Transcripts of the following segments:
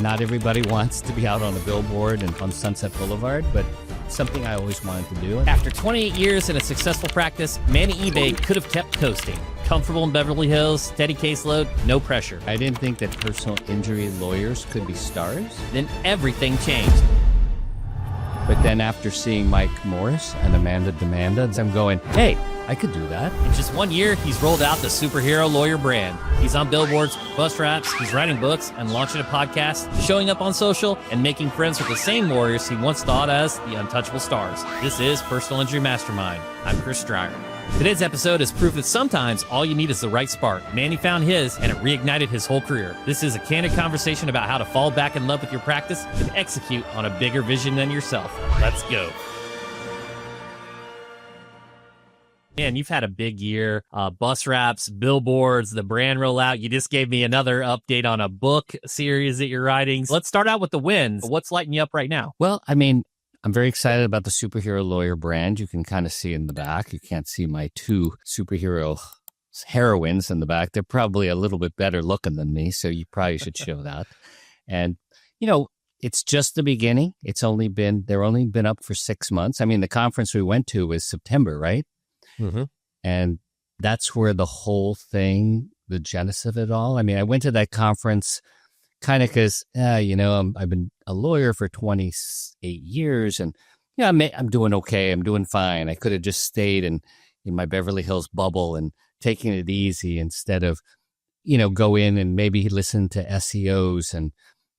Not everybody wants to be out on a billboard and on Sunset Boulevard, but it's something I always wanted to do. After 28 years in a successful practice, Manny Ibay could have kept coasting. Comfortable in Beverly Hills, steady caseload, no pressure. I didn't think that personal injury lawyers could be stars. Then everything changed. But then after seeing Mike Morris and Amanda Demanda, I'm going, hey, I could do that. In just 1 year, he's rolled out the superhero lawyer brand. He's on billboards, bus wraps, he's writing books and launching a podcast, showing up on social, and making friends with the same lawyers he once thought as the untouchable stars. This is Personal Injury Mastermind. I'm Chris Stryer. Today's episode is proof that sometimes all you need is the right spark. Manny found his, and it reignited his whole career. This is a candid conversation about how to fall back in love with your practice and execute on a bigger vision than yourself. Let's go. Man, you've had a big year. Bus wraps, billboards, the brand rollout. You just gave me another update on a book series that you're writing. Let's start out with the wins. What's lighting you up right now? Well, I mean, I'm very excited about the superhero lawyer brand. You can kind of see in the back. You can't see my two superhero heroines in the back. They're probably a little bit better looking than me, so you probably should show that. And, you know, it's just the beginning. They're only been up for 6 months. I mean, the conference we went to was September, right? Mm-hmm. And that's where the whole thing, the genesis of it all. I mean, I went to that conference kind of because, I've been a lawyer for 28 years and, I'm doing okay. I'm doing fine. I could have just stayed in my Beverly Hills bubble and taken it easy instead of, go in and maybe listen to SEOs and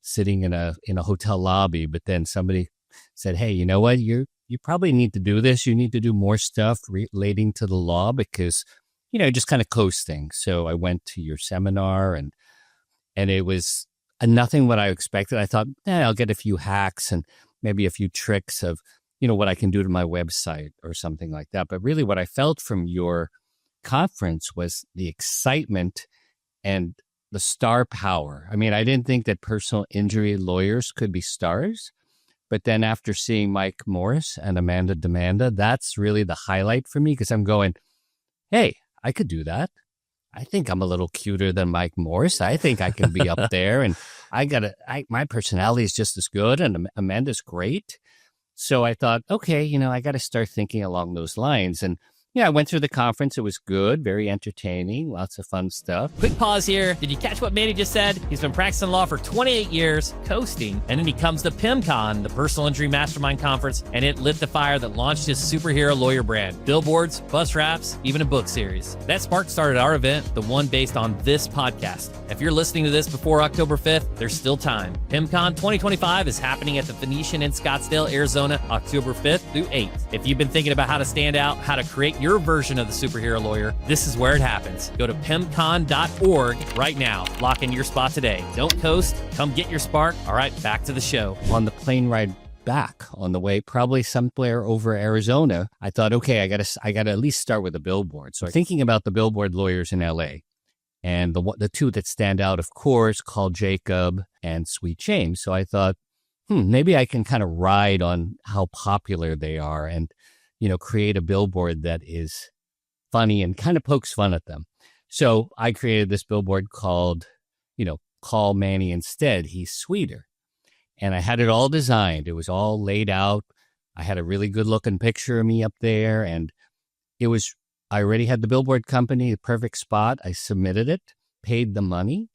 sitting in a hotel lobby. But then somebody said, hey, you know what? You probably need to do this. You need to do more stuff relating to the law because, just kind of coasting. So I went to your seminar and it was nothing what I expected. I thought, I'll get a few hacks and maybe a few tricks of, what I can do to my website or something like that. But really what I felt from your conference was the excitement and the star power. I mean, I didn't think that personal injury lawyers could be stars. But then after seeing Mike Morris and Amanda Demanda, that's really the highlight for me because I'm going, hey, I could do that. I think I'm a little cuter than Mike Morris. I think I can be up there and my personality is just as good and Amanda's great. So I thought, okay, I got to start thinking along those lines. And I went through the conference. It was good, very entertaining, lots of fun stuff. Quick pause here. Did you catch what Manny just said? He's been practicing law for 28 years, coasting, and then he comes to PIMCON, the Personal Injury Mastermind Conference, and it lit the fire that launched his superhero lawyer brand. Billboards, bus wraps, even a book series. That spark started our event, the one based on this podcast. If you're listening to this before October 5th, there's still time. PIMCON 2025 is happening at the Phoenician in Scottsdale, Arizona, October 5th through 8th. If you've been thinking about how to stand out, how to create your version of the superhero lawyer, this is where it happens. Go to PIMCon.org right now. Lock in your spot today. Don't coast. Come get your spark. All right, back to the show. On the plane ride back on the way, probably somewhere over Arizona, I thought, okay, I gotta at least start with a billboard. So thinking about the billboard lawyers in LA, and the two that stand out, of course, Call Jacob and Sweet James. So I thought, maybe I can kind of ride on how popular they are and create a billboard that is funny and kind of pokes fun at them. So I created this billboard called, Call Manny Instead. He's sweeter. And I had it all designed. It was all laid out. I had a really good looking picture of me up there. And I already had the billboard company, the perfect spot. I submitted it, paid the money.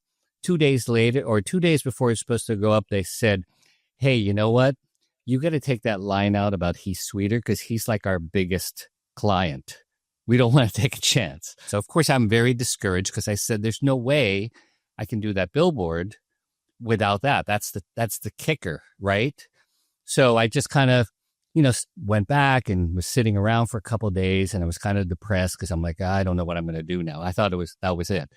2 days later, or 2 days before it's supposed to go up, they said, hey, you know what? You got to take that line out about he's sweeter because he's like our biggest client. We don't want to take a chance. So, of course, I'm very discouraged because I said there's no way I can do that billboard without that. That's the kicker, right? So I just kind of, went back and was sitting around for a couple of days and I was kind of depressed because I'm like, I don't know what I'm going to do now. I thought that was it.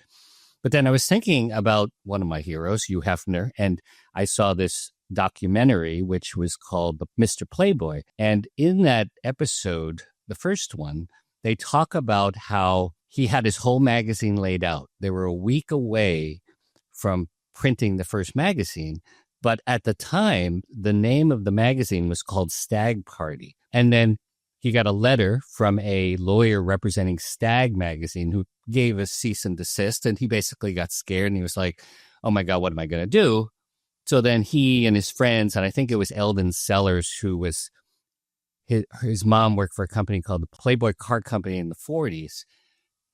But then I was thinking about one of my heroes, Hugh Hefner, and I saw this documentary, which was called Mr. Playboy. And in that episode, the first one, they talk about how he had his whole magazine laid out. They were a week away from printing the first magazine. But at the time, the name of the magazine was called Stag Party. And then he got a letter from a lawyer representing Stag magazine who gave a cease and desist. And he basically got scared and he was like, oh my God, what am I going to do? So then he and his friends, and I think it was Eldon Sellers, who was his mom worked for a company called the Playboy Car Company in the 40s.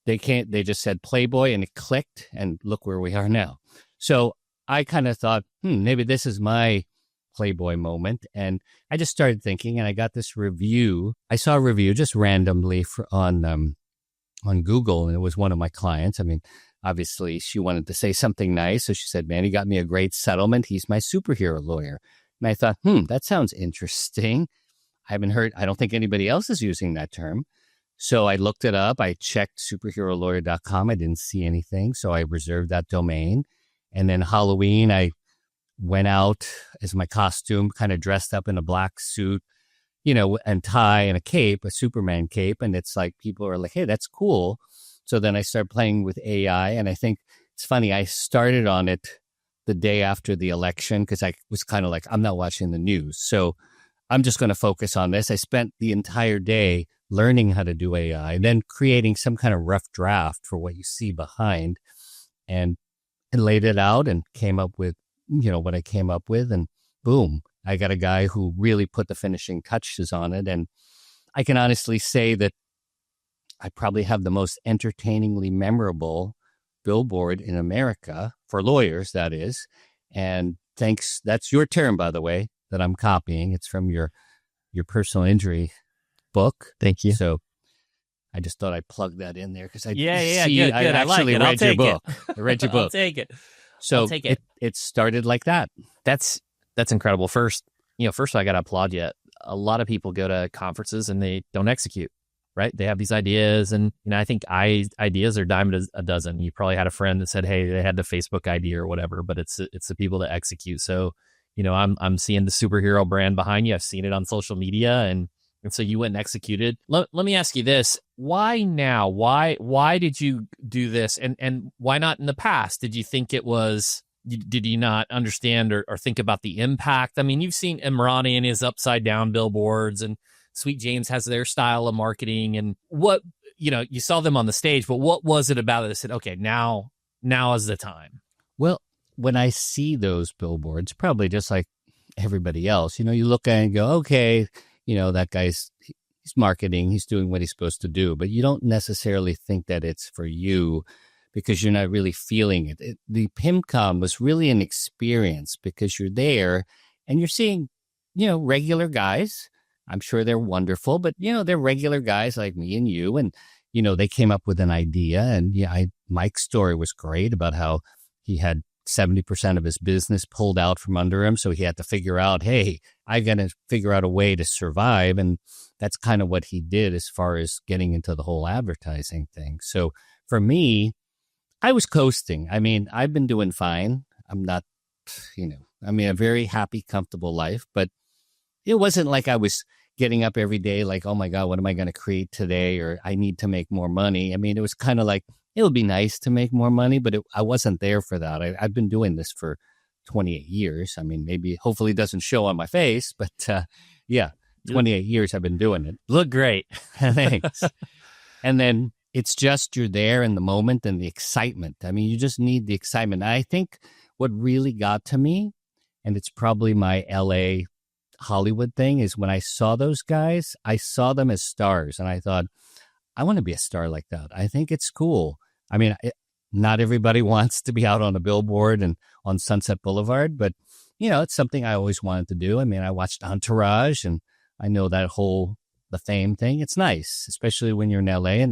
They just said Playboy and it clicked, and look where we are now. So I kind of thought, maybe this is my Playboy moment. And I just started thinking, and I got this review. I saw a review just randomly on Google, and it was one of my clients. I mean, obviously she wanted to say something nice. So she said, "Man, he got me a great settlement. He's my superhero lawyer." And I thought, that sounds interesting. I don't think anybody else is using that term. So I looked it up. I checked superherolawyer.com. I didn't see anything. So I reserved that domain. And then Halloween, I went out as my costume, kind of dressed up in a black suit, and tie and a cape, a Superman cape. And it's like, people are like, "Hey, that's cool." So then I started playing with AI. And I think it's funny, I started on it the day after the election because I was kind of like, I'm not watching the news. So I'm just going to focus on this. I spent the entire day learning how to do AI and then creating some kind of rough draft for what you see behind, and laid it out and came up with, what I came up with. And boom, I got a guy who really put the finishing touches on it. And I can honestly say that I probably have the most entertainingly memorable billboard in America for lawyers, that is. And thanks, that's your term, by the way, that I'm copying. It's from your personal injury book. Thank you. So I just thought I'd plug that in there because I good. I actually read your book. I read your book. I'll take it. So it started like that. That's incredible. First of all, I got to applaud you. A lot of people go to conferences and they don't execute, right? They have these ideas, and I think ideas are a dime a dozen. You probably had a friend that said, "Hey, they had the Facebook idea or whatever," but it's the people that execute. So, I'm seeing the superhero brand behind you. I've seen it on social media, and so you went and executed. Let me ask you this: why now? Why did you do this, and why not in the past? Did you think it was? Did you not understand or think about the impact? I mean, you've seen Imrani and his upside down billboards, and Sweet James has their style of marketing, and what, you saw them on the stage, but what was it about it that said, okay, now is the time? Well, when I see those billboards, probably just like everybody else, you look at it and go, okay, that guy's, he's marketing, he's doing what he's supposed to do, but you don't necessarily think that it's for you because you're not really feeling it. The PIMCON was really an experience because you're there and you're seeing, regular guys. I'm sure they're wonderful, but, they're regular guys like me and you. And, they came up with an idea. And Mike's story was great about how he had 70% of his business pulled out from under him. So he had to figure out, hey, I got to figure out a way to survive. And that's kind of what he did as far as getting into the whole advertising thing. So for me, I was coasting. I mean, I've been doing fine. I'm not, a very happy, comfortable life, but it wasn't like I was getting up every day like, oh my God, what am I going to create today? Or I need to make more money. I mean, it was kind of like, it would be nice to make more money, but I wasn't there for that. I've been doing this for 28 years. I mean, hopefully it doesn't show on my face, but 28 years I've been doing it. Look great. Thanks. And then it's just you're there in the moment and the excitement. I mean, you just need the excitement. I think what really got to me, and it's probably my LA Hollywood thing, is when I saw those guys, I saw them as stars. And I thought, I want to be a star like that. I think it's cool. I mean, not everybody wants to be out on a billboard and on Sunset Boulevard, but, it's something I always wanted to do. I mean, I watched Entourage and I know that the fame thing. It's nice, especially when you're in LA.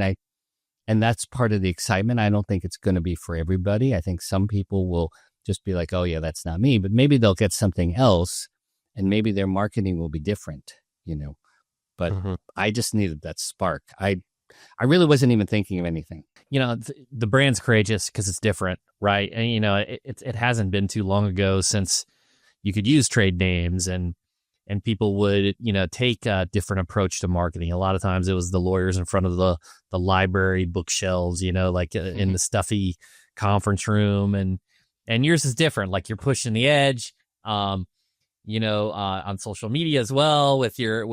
And that's part of the excitement. I don't think it's going to be for everybody. I think some people will just be like, oh yeah, that's not me, but maybe they'll get something else and maybe their marketing will be different, but I just needed that spark. I really wasn't even thinking of anything. The brand's courageous because it's different, right? And, it hasn't been too long ago since you could use trade names and people would, take a different approach to marketing. A lot of times it was the lawyers in front of the library bookshelves, like in the stuffy conference room. And yours is different. Like you're pushing the edge, on social media as well with your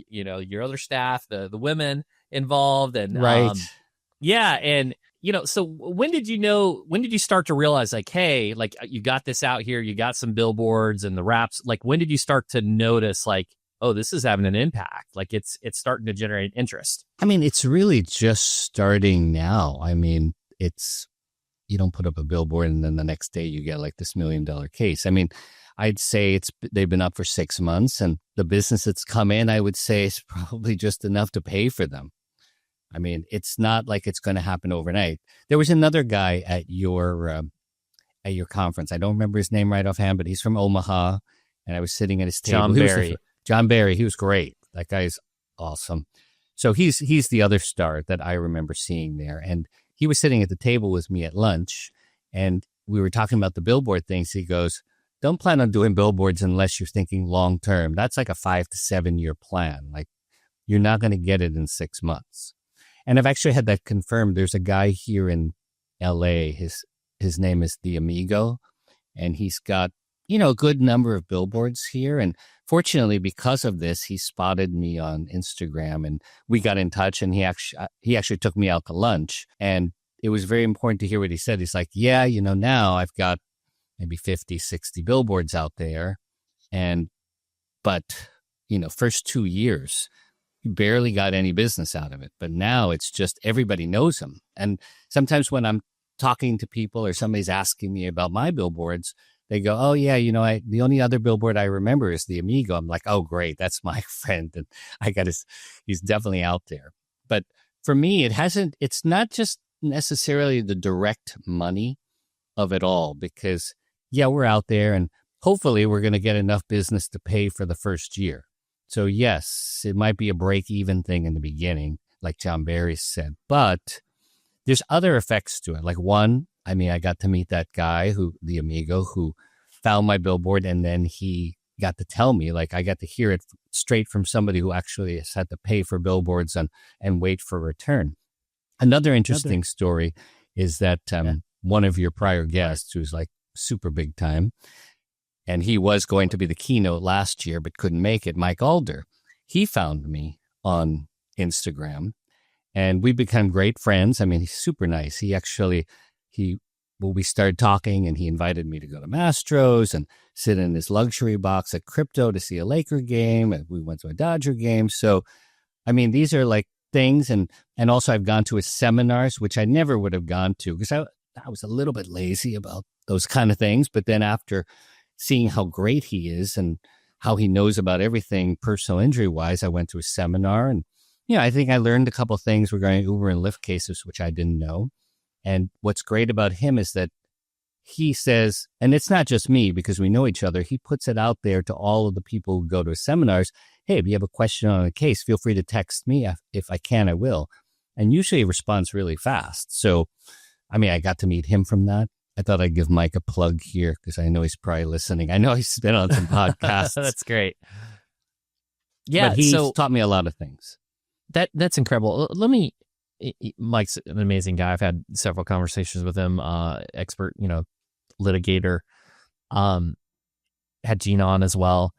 your other staff, the women involved. And right. And So when did you start to realize like, hey, like you got this out here, you got some billboards and the wraps, like when did you start to notice like, oh, this is having an impact, like it's starting to generate interest? I mean, it's really just starting now. I mean, you don't put up a billboard and then the next day you get like this $1 million case. I mean, I'd say they've been up for 6 months, and the business that's come in, I would say, is probably just enough to pay for them. I mean, it's not like it's going to happen overnight. There was another guy at your conference. I don't remember his name right offhand, but he's from Omaha, and I was sitting at his table. John Barry. He was great. That guy's awesome. So he's the other star that I remember seeing there, and he was sitting at the table with me at lunch, and we were talking about the billboard things. He goes, "Don't plan on doing billboards unless you're thinking long term. That's like a 5 to 7 year plan. Like you're not going to get it in 6 months." And I've actually had that confirmed. There's a guy here in LA. His name is The Amigo, and he's got, a good number of billboards here. And fortunately, because of this, he spotted me on Instagram, and we got in touch, and he actually took me out to lunch. And it was very important to hear what he said. He's like, yeah, now I've got maybe 50, 60 billboards out there. But first 2 years, you barely got any business out of it. But now it's just everybody knows him. And sometimes when I'm talking to people or somebody's asking me about my billboards, they go, "Oh yeah, the only other billboard I remember is The Amigo." I'm like, "Oh great, that's my friend, and he's definitely out there." But for me, it's not just necessarily the direct money of it all, because yeah, we're out there, and hopefully we're going to get enough business to pay for the first year. So yes, it might be a break-even thing in the beginning, like John Barry said, but there's other effects to it. Like one, I mean, I got to meet that guy, The Amigo, who found my billboard, and then he got to tell me, like I got to hear it straight from somebody who actually has had to pay for billboards and wait for return. Another interesting story is that one of your prior guests, who's like super big time, and he was going to be the keynote last year but couldn't make it, Mike Alder. He found me on Instagram, and we become great friends. I mean, he's super nice. We started talking, and he invited me to go to Mastro's and sit in his luxury box at Crypto to see a Laker game, and we went to a Dodger game. So, I mean, these are like things, and also I've gone to his seminars, which I never would have gone to because I was a little bit lazy about those kind of things. But then after seeing how great he is and how he knows about everything personal injury wise, I went to a seminar, and I think I learned a couple of things regarding Uber and Lyft cases, which I didn't know. And what's great about him is that he says, and it's not just me because we know each other, he puts it out there to all of the people who go to his seminars. Hey, if you have a question on a case, feel free to text me. If I can, I will. And usually he responds really fast. So, I mean, I got to meet him from that. I thought I'd give Mike a plug here because I know he's probably listening. I know he's been on some podcasts. That's great. Yeah, but he's taught me a lot of things. That's incredible. Mike's an amazing guy. I've had several conversations with him, expert, litigator. Had Gene on as well.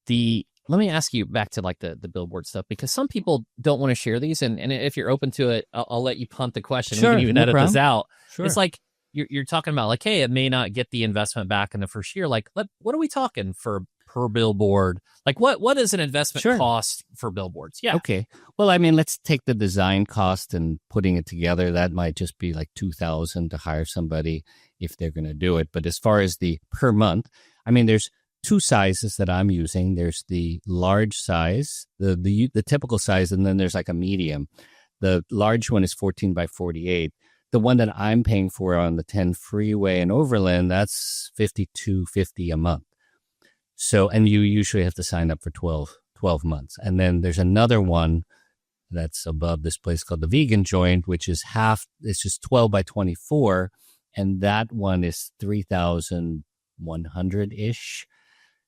Let me ask you back to like the billboard stuff, because some people don't want to share these. And if you're open to it, I'll let you punt the question. Sure, we can even edit this out. Sure. It's like, you're talking about like, hey, it may not get the investment back in the first year. Like, what are we talking for per billboard? Like what is an investment cost for billboards? Yeah. Okay. Well, I mean, let's take the design cost and putting it together. That might just be like $2,000 to hire somebody if they're going to do it. But as far as the per month, I mean, there's two sizes that I'm using. There's the large size, the typical size, and then there's like a medium. The large one is 14 by 48. The one that I'm paying for on the 10 freeway and Overland, that's $52.50 a month. So, and you usually have to sign up for 12 months. And then there's another one that's above this place called the Vegan Joint, which is it's just 12 by 24. And that one is $3,100-ish.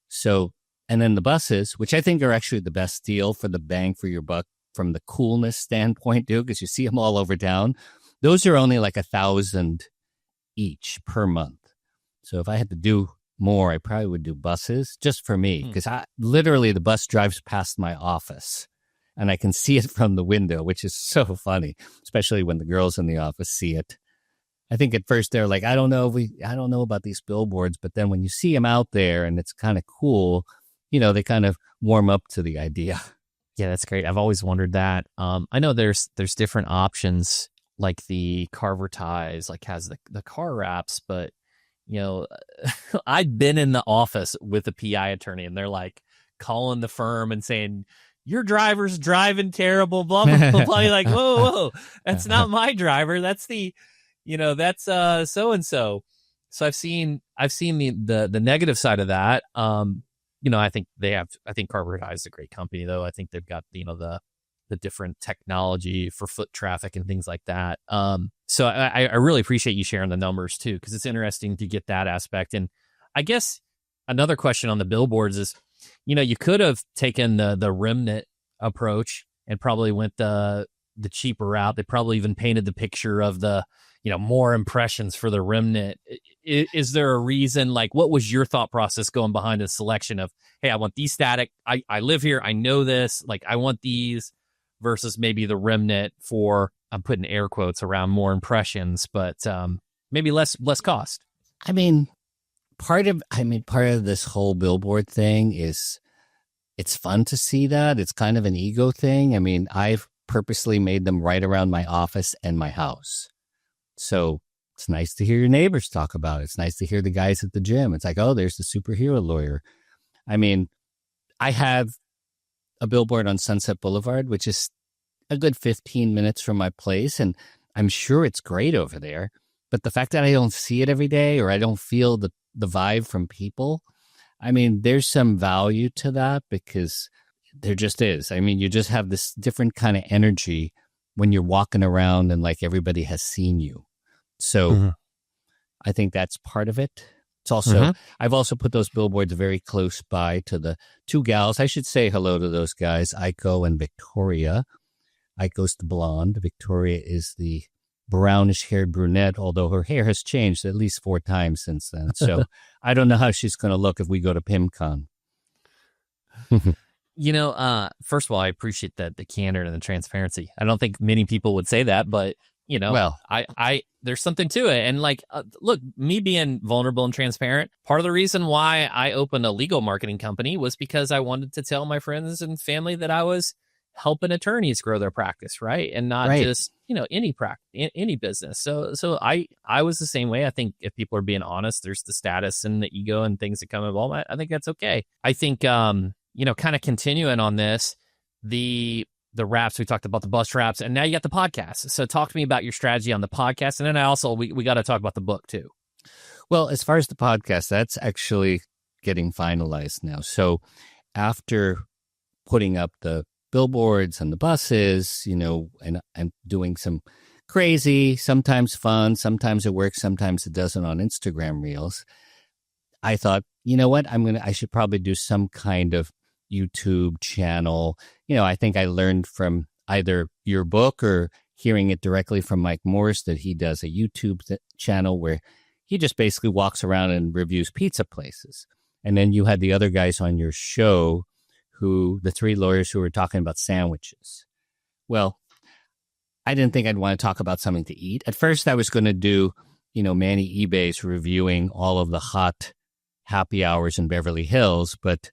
So, and then the buses, which I think are actually the best deal for the bang for your buck from the coolness standpoint, too, because you see them all over town. Those are only like $1,000 each per month. So if I had to do more, I probably would do buses just for me, because literally the bus drives past my office and I can see it from the window, which is so funny, especially when the girls in the office see it. I think at first they're like, I don't know about these billboards, but then when you see them out there and it's kind of cool, they kind of warm up to the idea. Yeah, that's great. I've always wondered that. I know there's different options, like the Carver ties, like has the car wraps, but I've been in the office with a PI attorney, and they're like calling the firm and saying, your driver's driving terrible, blah, blah, blah, blah. You're like, whoa, that's not my driver. That's that's so-and-so. So I've seen the negative side of that. I think Carver High is a great company, though. I think they've got, the different technology for foot traffic and things like that. So I really appreciate you sharing the numbers too, because it's interesting to get that aspect. And I guess another question on the billboards is, you could have taken the remnant approach and probably went the cheaper route. They probably even painted the picture of the, more impressions for the remnant. Is there a reason, like, what was your thought process going behind the selection of, hey, I want these static, I live here, I know this, like, I want these, versus maybe the remnant for, I'm putting air quotes around more impressions, but maybe less cost? Part of this whole billboard thing is it's fun to see that. It's kind of an ego thing. I've purposely made them right around my office and my house. So it's nice to hear your neighbors talk about it. It's nice to hear the guys at the gym. It's like, oh, there's the superhero lawyer. I have a billboard on Sunset Boulevard, which is a good 15 minutes from my place, and I'm sure it's great over there. But the fact that I don't see it every day, or I don't feel the vibe from people, there's some value to that, because there just is. You just have this different kind of energy when you're walking around and like everybody has seen you. So I think that's part of it. It's also, I've also put those billboards very close by to the two gals. I should say hello to those guys, Aiko and Victoria. Aiko's the blonde. Victoria is the brownish-haired brunette, although her hair has changed at least 4 times since then. So I don't know how she's going to look if we go to PIMCON. First of all, I appreciate the candor and the transparency. I don't think many people would say that, but well, I there's something to it. And look, me being vulnerable and transparent, part of the reason why I opened a legal marketing company was because I wanted to tell my friends and family that I was helping attorneys grow their practice, right? And not just, any business. So I was the same way. I think if people are being honest, there's the status and the ego and things that come involved. I think that's okay. I think, kind of continuing on this, the wraps, we talked about the bus wraps, and now you got the podcast. So talk to me about your strategy on the podcast. And then we got to talk about the book too. Well, as far as the podcast, that's actually getting finalized now. So after putting up the billboards and the buses, and I'm doing some crazy, sometimes fun, sometimes it works, sometimes it doesn't on Instagram Reels, I thought, you know what, I should probably do some kind of YouTube channel. I think I learned from either your book or hearing it directly from Mike Morse that he does a YouTube channel where he just basically walks around and reviews pizza places. And then you had the other guys on your show, the 3 lawyers who were talking about sandwiches. Well, I didn't think I'd want to talk about something to eat. At first, I was going to do, Manny Ibay's reviewing all of the hot happy hours in Beverly Hills. But,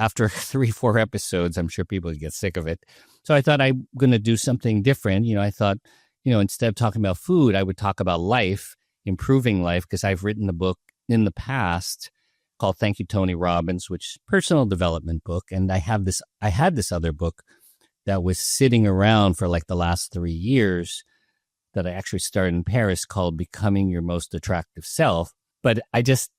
after 3-4 episodes, I'm sure people would get sick of it. So I thought I'm going to do something different. I thought, instead of talking about food, I would talk about life, improving life, because I've written a book in the past called Thank You, Tony Robbins, which is a personal development book. And I had this other book that was sitting around for like the last 3 years that I actually started in Paris called Becoming Your Most Attractive Self. But I just,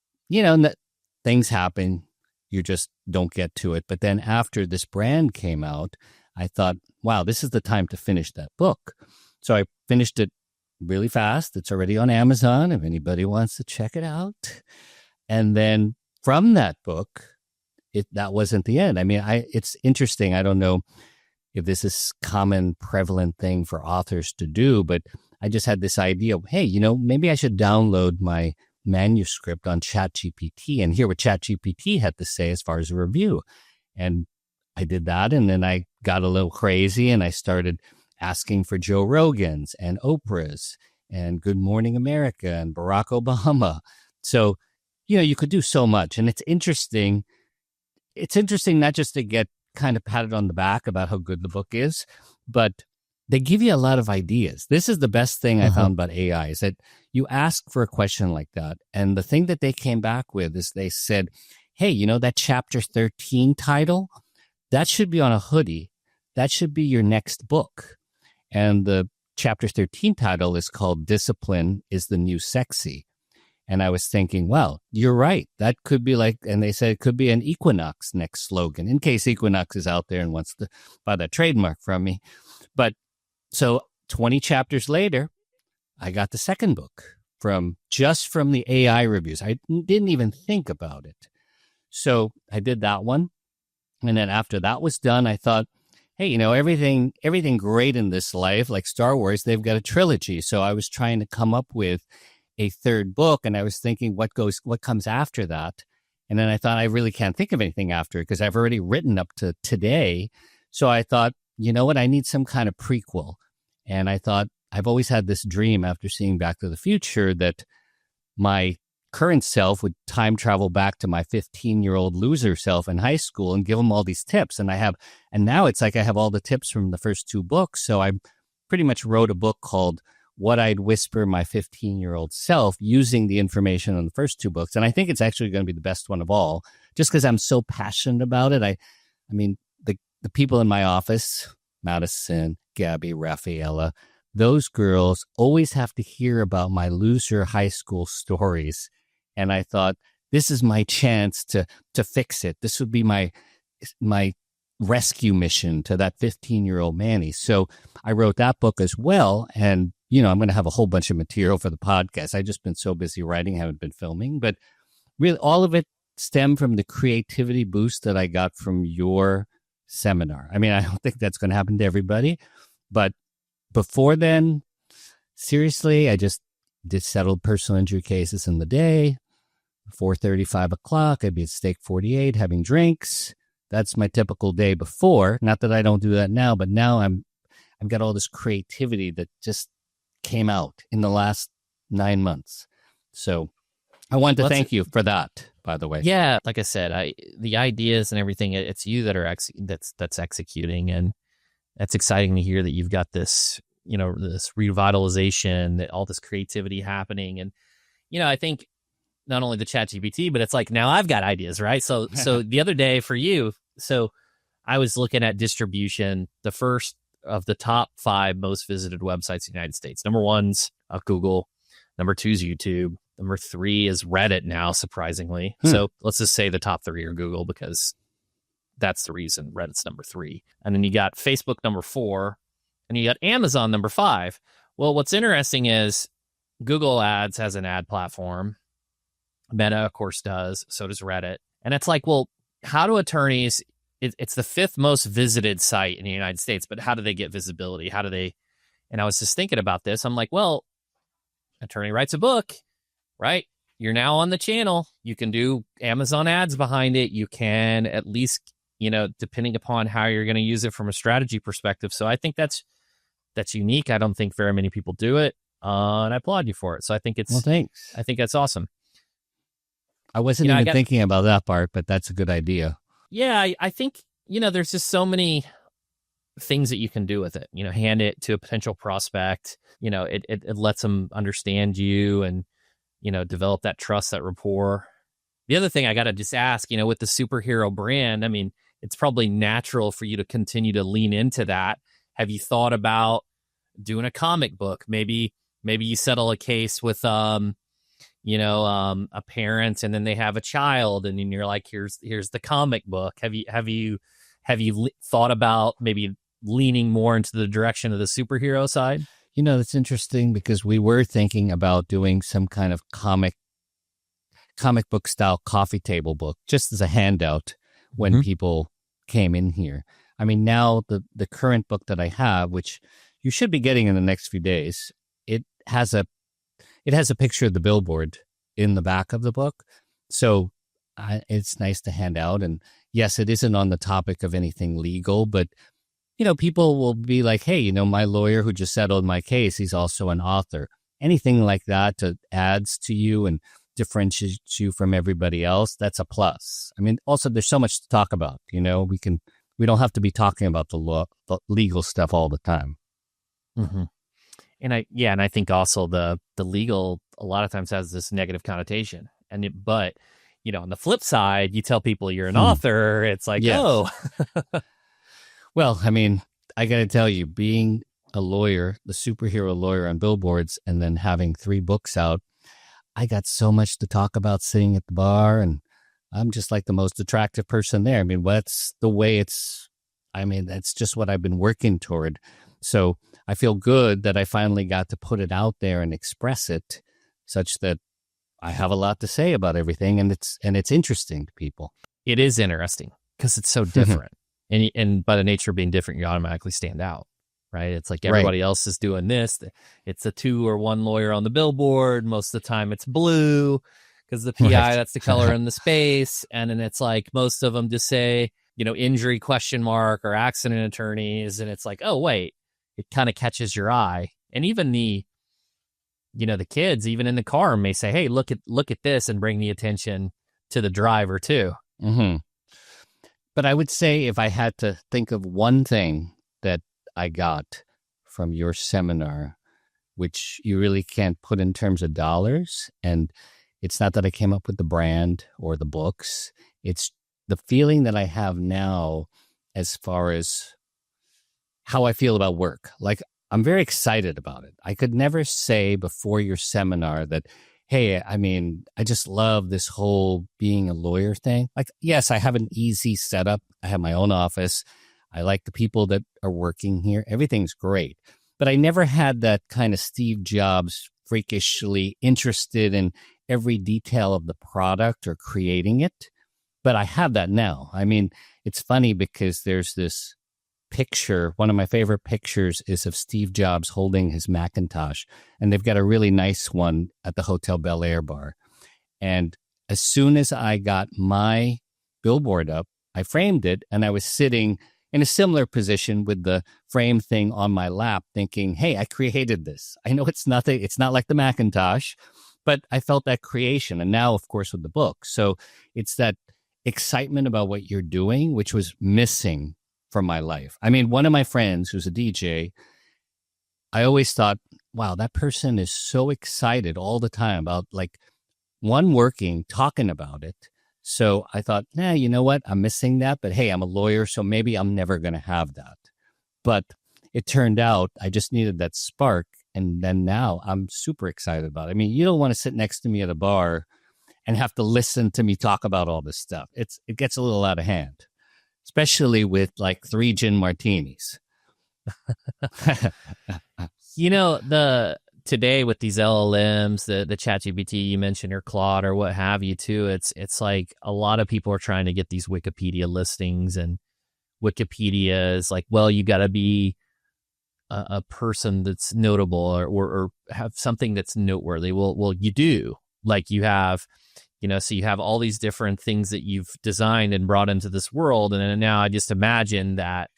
things happen. You just don't get to it. But then after this brand came out, I thought, wow, this is the time to finish that book. So I finished it really fast. It's already on Amazon if anybody wants to check it out. And then from that book, that wasn't the end. It's interesting. I don't know if this is common, prevalent thing for authors to do, but I just had this idea of, hey, maybe I should download my manuscript on ChatGPT and hear what ChatGPT had to say as far as a review. And I did that. And then I got a little crazy and I started asking for Joe Rogan's and Oprah's and Good Morning America and Barack Obama. So, you could do so much. And it's interesting. It's interesting not just to get kind of patted on the back about how good the book is, but they give you a lot of ideas. This is the best thing I found about AI is that you ask for a question like that. And the thing that they came back with is they said, hey, that chapter 13 title, that should be on a hoodie. That should be your next book. And the chapter 13 title is called Discipline is the New Sexy. And I was thinking, well, you're right. That could be and they said it could be an Equinox next slogan, in case Equinox is out there and wants to buy that trademark from me. But so 20 chapters later, I got the second book from the AI reviews. I didn't even think about it. So I did that one. And then after that was done, I thought, hey, everything great in this life, like Star Wars, they've got a trilogy. So I was trying to come up with a third book, and I was thinking what comes after that. And then I thought I really can't think of anything after it because I've already written up to today. So I thought, you know what, I need some kind of prequel. And I thought I've always had this dream after seeing Back to the Future that my current self would time travel back to my 15-year-old loser self in high school and give him all these tips. And now it's like I have all the tips from the first two books. So I pretty much wrote a book called What I'd Whisper My 15-Year-Old Self using the information on the first two books. And I think it's actually going to be the best one of all, just because I'm so passionate about it. I mean, the people in my office, Madison, Gabby, Rafaela, those girls always have to hear about my loser high school stories. And I thought, this is my chance to fix it. This would be my rescue mission to that 15-year-old Manny. So I wrote that book as well. And, I'm going to have a whole bunch of material for the podcast. I've just been so busy writing, haven't been filming. But really, all of it stemmed from the creativity boost that I got from your seminar. I mean, I don't think that's going to happen to everybody. But before then, seriously, I just did settled personal injury cases in the day. 4:30, 5 o'clock, I'd be at Steak 48 having drinks. That's my typical day before. Not that I don't do that now, but now I've got all this creativity that just came out in the last 9 months. So I wanted to thank you for that, by the way. Yeah, like I said, the ideas and everything, it's you that are that's executing, and that's exciting to hear that you've got this, this revitalization, all this creativity happening. And, I think not only the ChatGPT, but it's like now I've got ideas, right? So the other day for you, so I was looking at distribution, the first of the top 5 most visited websites in the United States. Number 1's Google. Number 2's YouTube. Number 3 is Reddit now, surprisingly. So let's just say the top 3 are Google because that's the reason Reddit's number 3. And then you got Facebook number 4, and you got Amazon number 5. Well, what's interesting is Google Ads has an ad platform. Meta, of course, does. So does Reddit. And it's like, well, how do attorneys, it's the 5th most visited site in the United States, but how do they get visibility? And I was just thinking about this. I'm like, well, attorney writes a book, right? You're now on the channel. You can do Amazon ads behind it. You can at least, depending upon how you're going to use it from a strategy perspective. So I think that's unique. I don't think very many people do it. And I applaud you for it. So I think well, thanks. I think that's awesome. I wasn't even thinking about that part, but that's a good idea. Yeah, I think, there's just so many things that you can do with it. Hand it to a potential prospect. It lets them understand you and, develop that trust, that rapport. The other thing I got to just ask, with the superhero brand, I mean, it's probably natural for you to continue to lean into that. Have you thought about doing a comic book? Maybe you settle a case with, a parent, and then they have a child, and then you're like, here's the comic book. Have you thought about maybe leaning more into the direction of the superhero side? That's interesting because we were thinking about doing some kind of comic book style coffee table book, just as a handout when people came in here. I mean, now the current book that I have, which you should be getting in the next few days, it has a picture of the billboard in the back of the book. So it's nice to hand out. And yes, it isn't on the topic of anything legal, but people will be like, hey, my lawyer who just settled my case, he's also an author. Anything like that to adds to you and differentiates you from everybody else, that's a plus. I mean, also there's so much to talk about, we don't have to be talking about the legal stuff all the time. Mm-hmm. And I think also the legal a lot of times has this negative connotation. But on the flip side, you tell people you're an author, it's like, yes. Oh. Well, I mean, I got to tell you, being a lawyer, the superhero lawyer on Billboards, and then having 3 books out, I got so much to talk about sitting at the bar, and I'm just like the most attractive person there. I mean, that's the way that's just what I've been working toward. So I feel good that I finally got to put it out there and express it such that I have a lot to say about everything, and it's interesting to people. It is interesting because it's so different. And by the nature of being different, you automatically stand out, right? It's like everybody else is doing this. It's a 2 or 1 lawyer on the billboard. Most of the time it's blue because the PI, that's the color in the space. And then it's like most of them just say, injury ? Or accident attorneys. And it's like, oh, wait, it kind of catches your eye. And even the kids, even in the car, may say, hey, look at this, and bring the attention to the driver too. Mm-hmm. But I would say if I had to think of one thing that I got from your seminar, which you really can't put in terms of dollars, and it's not that I came up with the brand or the books, it's the feeling that I have now as far as how I feel about work. Like, I'm very excited about it. I could never say before your seminar that, hey, I mean, I just love this whole being a lawyer thing. Like, yes, I have an easy setup. I have my own office. I like the people that are working here. Everything's great. But I never had that kind of Steve Jobs freakishly interested in every detail of the product or creating it. But I have that now. I mean, it's funny because there's this picture. One of my favorite pictures is of Steve Jobs holding his Macintosh, and they've got a really nice one at the Hotel Bel Air bar. And as soon as I got my billboard up, I framed it, and I was sitting in a similar position with the frame thing on my lap thinking, hey, I created this. I know it's not like the Macintosh, but I felt that creation. And now, of course, with the book. So it's that excitement about what you're doing, which was missing from my life. I mean, one of my friends who's a DJ, I always thought, wow, that person is so excited all the time about working, talking about it. So I thought, you know what? I'm missing that. But hey, I'm a lawyer, so maybe I'm never going to have that. But it turned out I just needed that spark. And then now I'm super excited about it. I mean, you don't want to sit next to me at a bar and have to listen to me talk about all this stuff. It gets a little out of hand, especially with 3 gin martinis. Today with these LLMs, the ChatGPT you mentioned, or Claude or what have you too, it's like a lot of people are trying to get these Wikipedia listings, and Wikipedia is like, well, you got to be a person that's notable or have something that's noteworthy. Well, you do. Like you have, so you have all these different things that you've designed and brought into this world. And then now I just imagine that.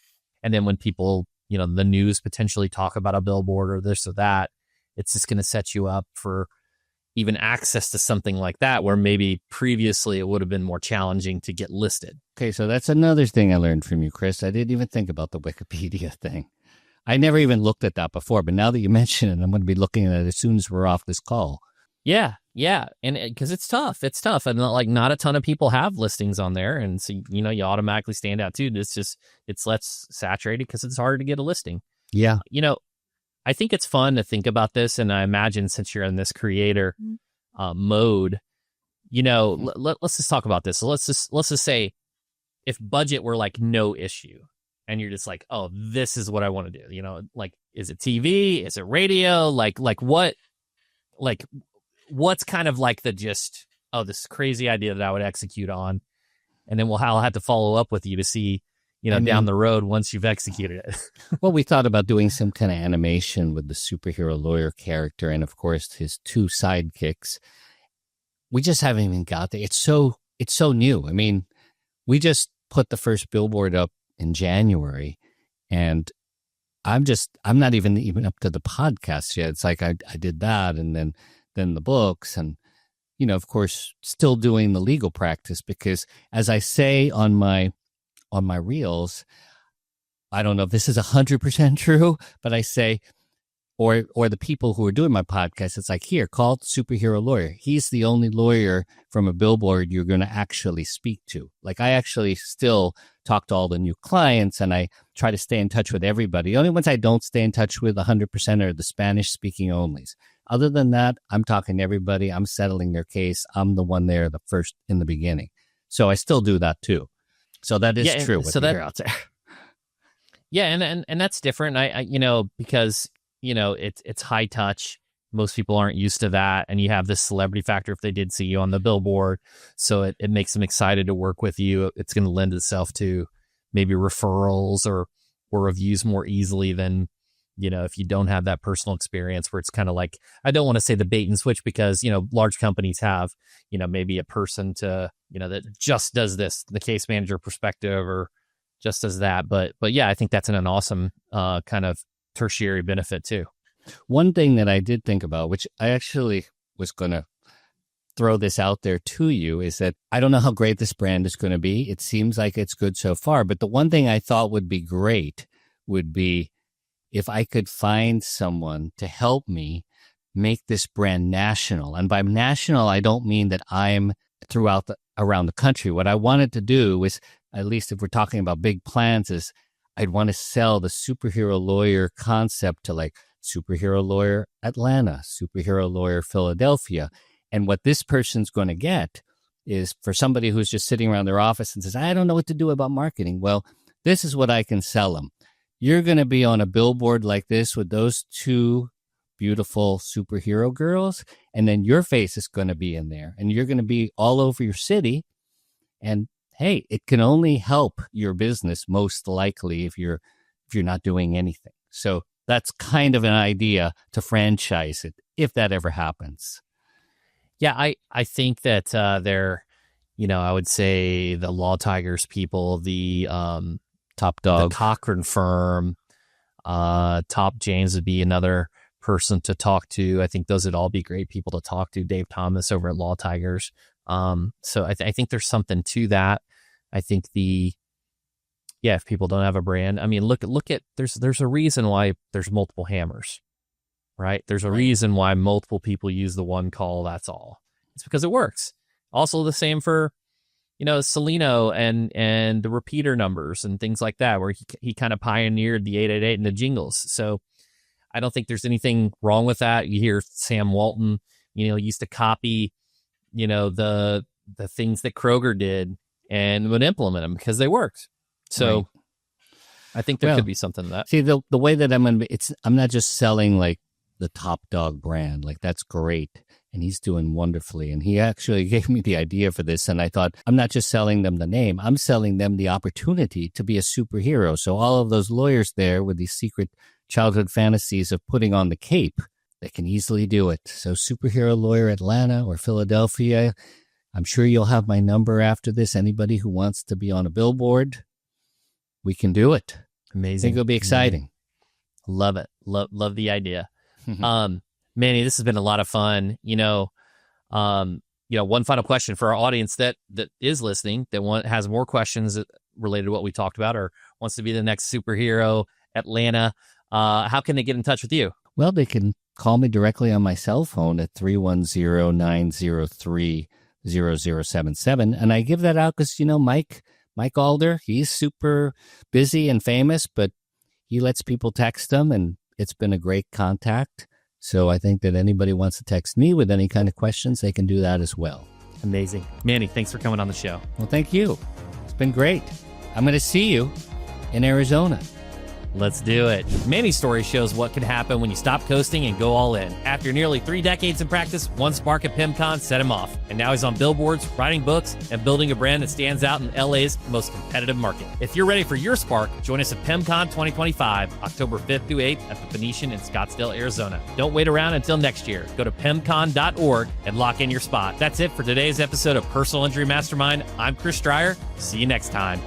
And then when people, the news potentially talk about a billboard or this or that, it's just going to set you up for even access to something like that, where maybe previously it would have been more challenging to get listed. Okay, so that's another thing I learned from you, Chris. I didn't even think about the Wikipedia thing. I never even looked at that before, but now that you mention it, I'm going to be looking at it as soon as we're off this call. Yeah. And because it's tough. And not a ton of people have listings on there. And so, you automatically stand out too. It's less saturated because it's harder to get a listing. Yeah. I think it's fun to think about this. And I imagine since you're in this creator mode, let's just talk about this. So let's just say if budget were no issue and you're just like, oh, this is what I want to do, is it TV? Is it radio? What's kind of the just, oh, this crazy idea that I would execute on. And then I'll have to follow up with you to see, down the road once you've executed it. Well, we thought about doing some kind of animation with the superhero lawyer character and, of course, his 2 sidekicks. We just haven't even got there. It's so new. I mean, we just put the first billboard up in January, And I'm not even up to the podcast yet. It's like I did that, and then the books, and of course, still doing the legal practice, because as I say on my reels, I don't know if this is 100% true, but I say, or the people who are doing my podcast, it's like, here, call Superhero Lawyer. He's the only lawyer from a billboard you're going to actually speak to. Like, I actually still talk to all the new clients, and I try to stay in touch with everybody. The only ones I don't stay in touch with 100% are the Spanish-speaking onlys. Other than that, I'm talking to everybody. I'm settling their case. I'm the one there, the first in the beginning. So I still do that too. So that is true. What you hear out there. Yeah, and that's different. I because it's high touch. Most people aren't used to that, and you have this celebrity factor if they did see you on the billboard. So it makes them excited to work with you. It's going to lend itself to maybe referrals or reviews more easily than if you don't have that personal experience, where it's kind of like, I don't want to say the bait and switch, because large companies have maybe a person to that just does this, the case manager perspective, or just does that. But yeah, I think that's an awesome kind of tertiary benefit too. One thing that I did think about, which I actually was going to throw this out there to you, is that I don't know how great this brand is going to be. It seems like it's good so far, but the one thing I thought would be great would be if I could find someone to help me make this brand national. And by national, I don't mean that I'm around the country. What I wanted to do is, at least if we're talking about big plans, is I'd want to sell the Superhero Lawyer concept to like Superhero Lawyer Atlanta, Superhero Lawyer Philadelphia. And what this person's going to get is, for somebody who's just sitting around their office and says, I don't know what to do about marketing. Well, this is what I can sell them. You're going to be on a billboard like this with those two beautiful superhero girls, and then your face is going to be in there, and you're going to be all over your city. And hey, it can only help your business most likely if you're not doing anything. So that's kind of an idea to franchise it, if that ever happens. Yeah, I think that they're, I would say the Law Tigers people, the Top Dog, the Cochran firm, Top James would be another person to talk to. I think those would all be great people to talk to. Dave Thomas over at Law Tigers. So I think there's something to that. I think if people don't have a brand, I mean, look at there's a reason why there's multiple hammers, right? There's a reason why multiple people use the one call. That's all. It's because it works. Also the same for, Celino and the repeater numbers and things like that, where he kind of pioneered the 888 and the jingles. So I don't think there's anything wrong with that. You hear Sam Walton, used to copy, the things that Kroger did and would implement them because they worked. So I think there could be something to that. See, the way that I'm not just selling like the Top Dog brand. Like, that's great. And he's doing wonderfully. And he actually gave me the idea for this. And I thought, I'm not just selling them the name, I'm selling them the opportunity to be a superhero. So all of those lawyers there with these secret childhood fantasies of putting on the cape, they can easily do it. So Superhero Lawyer Atlanta or Philadelphia, I'm sure you'll have my number after this. Anybody who wants to be on a billboard, we can do it. Amazing. I think it'll be exciting. Love it. Love the idea. Manny, this has been a lot of fun. One final question for our audience that is listening, that has more questions related to what we talked about, or wants to be the next Superhero Atlanta. How can they get in touch with you? Well, they can call me directly on my cell phone at 310-903-0077. And I give that out because, Mike Alder, he's super busy and famous, but he lets people text him, and it's been a great contact. So I think that anybody wants to text me with any kind of questions, they can do that as well. Amazing. Manny, thanks for coming on the show. Well, thank you. It's been great. I'm going to see you in Arizona. Let's do it. Manny's story shows what can happen when you stop coasting and go all in. After nearly 3 decades in practice, one spark at PIMCON set him off. And now he's on billboards, writing books, and building a brand that stands out in LA's most competitive market. If you're ready for your spark, join us at PIMCON 2025, October 5th through 8th at the Phoenician in Scottsdale, Arizona. Don't wait around until next year. Go to PIMCON.org and lock in your spot. That's it for today's episode of Personal Injury Mastermind. I'm Chris Stryer. See you next time.